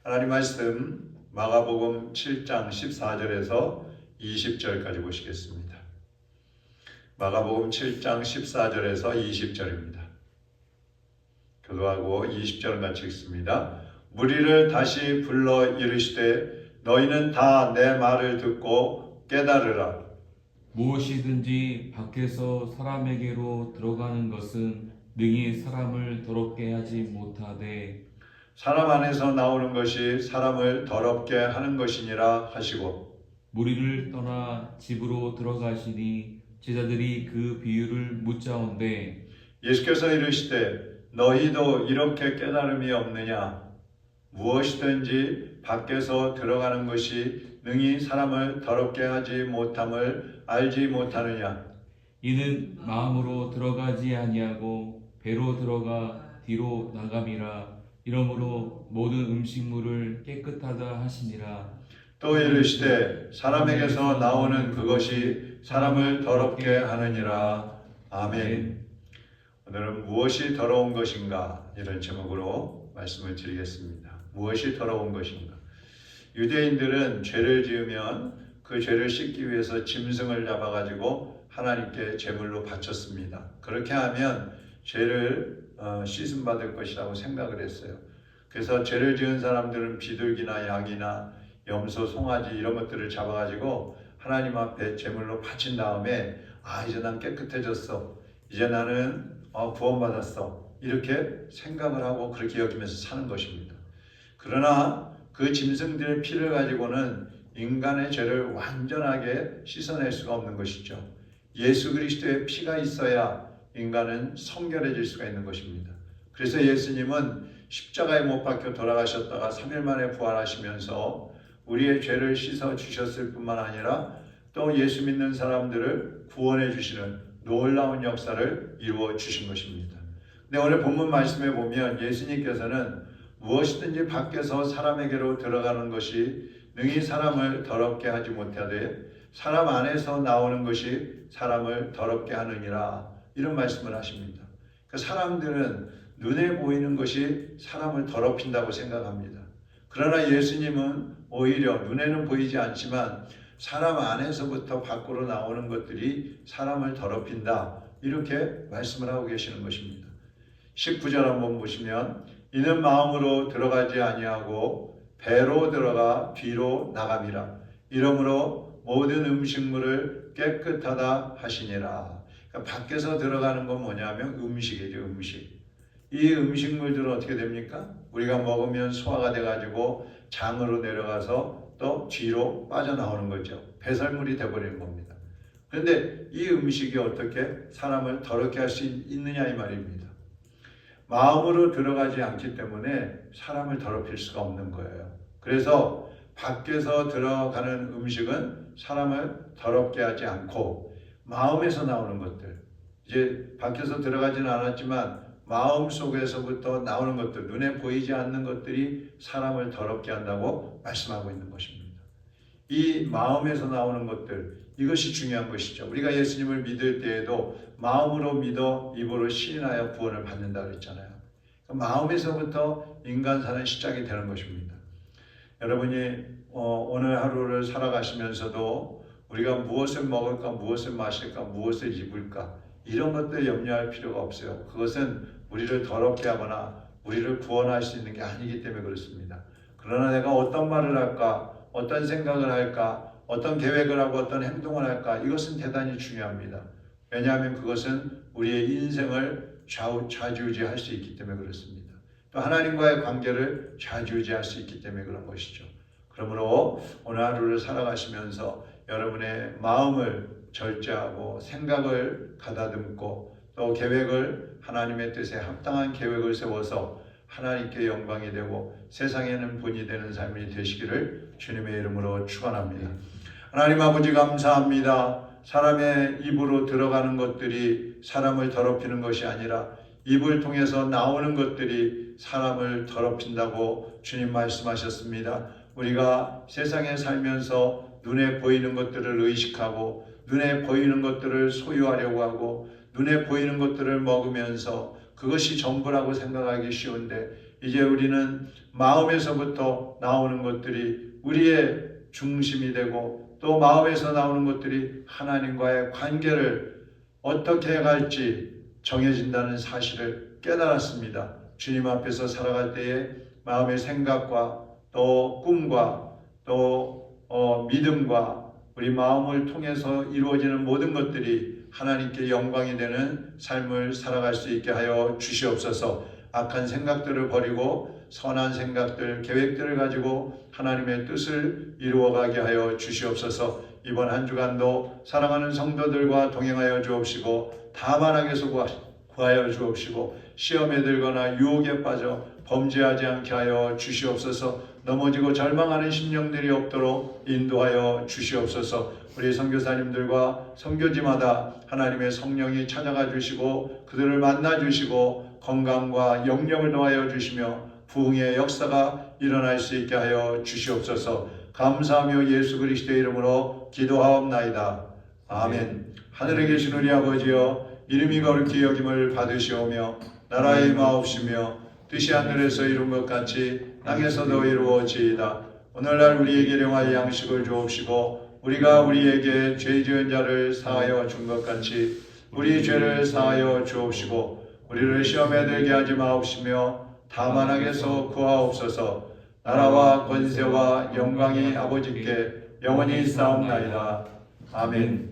하나님 말씀 마가복음 7장 14절에서 20절까지 보시겠습니다. 마가복음 7장 14절에서 20절입니다. 교도하고 20절은 같이 읽습니다. 무리를 다시 불러 이르시되 너희는 다 내 말을 듣고 깨달으라. 무엇이든지 밖에서 사람에게로 들어가는 것은 능히 사람을 더럽게 하지 못하되 사람 안에서 나오는 것이 사람을 더럽게 하는 것이니라 하시고 무리를 떠나 집으로 들어가시니 제자들이 그 비유를 묻자온대 예수께서 이르시되 너희도 이렇게 깨달음이 없느냐? 무엇이든지 밖에서 들어가는 것이 능히 사람을 더럽게 하지 못함을 알지 못하느냐? 이는 마음으로 들어가지 아니하고 배로 들어가 뒤로 나감이라. 이러므로 모든 음식물을 깨끗하다 하시니라. 또 이르시되 사람에게서 나오는 그것이 사람을 더럽게 하느니라. 아멘. 오늘은 무엇이 더러운 것인가? 이런 제목으로 말씀을 드리겠습니다. 무엇이 더러운 것인가? 유대인들은 죄를 지으면 그 죄를 씻기 위해서 짐승을 잡아가지고 하나님께 제물로 바쳤습니다. 그렇게 하면 죄를 씻음 받을 것이라고 생각을 했어요. 그래서 죄를 지은 사람들은 비둘기나 양이나 염소, 송아지 이런 것들을 잡아가지고 하나님 앞에 제물로 바친 다음에 이제 난 깨끗해졌어. 이제 나는 구원받았어. 이렇게 생각을 하고 그렇게 여기면서 사는 것입니다. 그러나 그 짐승들의 피를 가지고는 인간의 죄를 완전하게 씻어낼 수가 없는 것이죠. 예수 그리스도의 피가 있어야 인간은 성결해질 수가 있는 것입니다. 그래서 예수님은 십자가에 못 박혀 돌아가셨다가 3일 만에 부활하시면서 우리의 죄를 씻어 주셨을 뿐만 아니라 또 예수 믿는 사람들을 구원해 주시는 놀라운 역사를 이루어 주신 것입니다. 근데 오늘 본문 말씀에 보면 예수님께서는 무엇이든지 밖에서 사람에게로 들어가는 것이 능히 사람을 더럽게 하지 못하되 사람 안에서 나오는 것이 사람을 더럽게 하느니라. 이런 말씀을 하십니다. 그 사람들은 눈에 보이는 것이 사람을 더럽힌다고 생각합니다. 그러나 예수님은 오히려 눈에는 보이지 않지만 사람 안에서부터 밖으로 나오는 것들이 사람을 더럽힌다. 이렇게 말씀을 하고 계시는 것입니다. 19절 한번 보시면 이는 마음으로 들어가지 아니하고 배로 들어가 뒤로 나감이라. 이러므로 모든 음식물을 깨끗하다 하시니라. 그러니까 밖에서 들어가는 건 뭐냐면 음식이죠. 음식. 이 음식물들은 어떻게 됩니까? 우리가 먹으면 소화가 돼가지고 장으로 내려가서 또 뒤로 빠져나오는 거죠. 배설물이 돼버리는 겁니다. 그런데 이 음식이 어떻게 사람을 더럽게 할 수 있느냐 이 말입니다. 마음으로 들어가지 않기 때문에 사람을 더럽힐 수가 없는 거예요. 그래서 밖에서 들어가는 음식은 사람을 더럽게 하지 않고 마음에서 나오는 것들, 이제 밖에서 들어가지는 않았지만 마음 속에서부터 나오는 것들, 눈에 보이지 않는 것들이 사람을 더럽게 한다고 말씀하고 있는 것입니다. 이 마음에서 나오는 것들, 이것이 중요한 것이죠. 우리가 예수님을 믿을 때에도 마음으로 믿어 입으로 시인하여 구원을 받는다 그랬잖아요. 마음에서부터 인간사는 시작이 되는 것입니다. 여러분이 오늘 하루를 살아가시면서도 우리가 무엇을 먹을까, 무엇을 마실까, 무엇을 입을까 이런 것들 염려할 필요가 없어요. 그것은 우리를 더럽게 하거나 우리를 구원할 수 있는 게 아니기 때문에 그렇습니다. 그러나 내가 어떤 말을 할까, 어떤 생각을 할까, 어떤 계획을 하고 어떤 행동을 할까, 이것은 대단히 중요합니다. 왜냐하면 그것은 우리의 인생을 좌지우지할 수 있기 때문에 그렇습니다. 또 하나님과의 관계를 좌지우지할 수 있기 때문에 그런 것이죠. 그러므로 오늘 하루를 살아가시면서 여러분의 마음을 절제하고 생각을 가다듬고 또 계획을 하나님의 뜻에 합당한 계획을 세워서 하나님께 영광이 되고 세상에는 본이 되는 삶이 되시기를 주님의 이름으로 축원합니다. 하나님 아버지 감사합니다. 사람의 입으로 들어가는 것들이 사람을 더럽히는 것이 아니라 입을 통해서 나오는 것들이 사람을 더럽힌다고 주님 말씀하셨습니다. 우리가 세상에 살면서 눈에 보이는 것들을 의식하고 눈에 보이는 것들을 소유하려고 하고 눈에 보이는 것들을 먹으면서 그것이 전부라고 생각하기 쉬운데 이제 우리는 마음에서부터 나오는 것들이 우리의 중심이 되고 또 마음에서 나오는 것들이 하나님과의 관계를 어떻게 해갈지 정해진다는 사실을 깨달았습니다. 주님 앞에서 살아갈 때에 마음의 생각과 또 꿈과 또 믿음과 우리 마음을 통해서 이루어지는 모든 것들이 하나님께 영광이 되는 삶을 살아갈 수 있게 하여 주시옵소서. 악한 생각들을 버리고 선한 생각들, 계획들을 가지고 하나님의 뜻을 이루어가게 하여 주시옵소서. 이번 한 주간도 사랑하는 성도들과 동행하여 주옵시고 다만 악에서 구하여 주옵시고 시험에 들거나 유혹에 빠져 범죄하지 않게 하여 주시옵소서. 넘어지고 절망하는 심령들이 없도록 인도하여 주시옵소서. 우리 선교사님들과 선교지마다 하나님의 성령이 찾아가 주시고 그들을 만나 주시고 건강과 영력을 더하여 주시며 부흥의 역사가 일어날 수 있게 하여 주시옵소서. 감사하며 예수 그리스도의 이름으로 기도하옵나이다. 아멘. 하늘에 계신 우리 아버지여, 이름이 거룩히 여김을 받으시오며 나라의 임하옵시며 뜻이 하늘에서 이룬 것 같이 땅에서도 이루어지이다. 오늘날 우리에게 일용할 양식을 주옵시고 우리가 우리에게 죄 지은 자를 사하여 준 것 같이 우리 죄를 사하여 주옵시고 우리를 시험에 들게 하지 마옵시며 다만 악에서 구하옵소서. 나라와 권세와 영광이 아버지께 영원히 있사옵나이다. 아멘.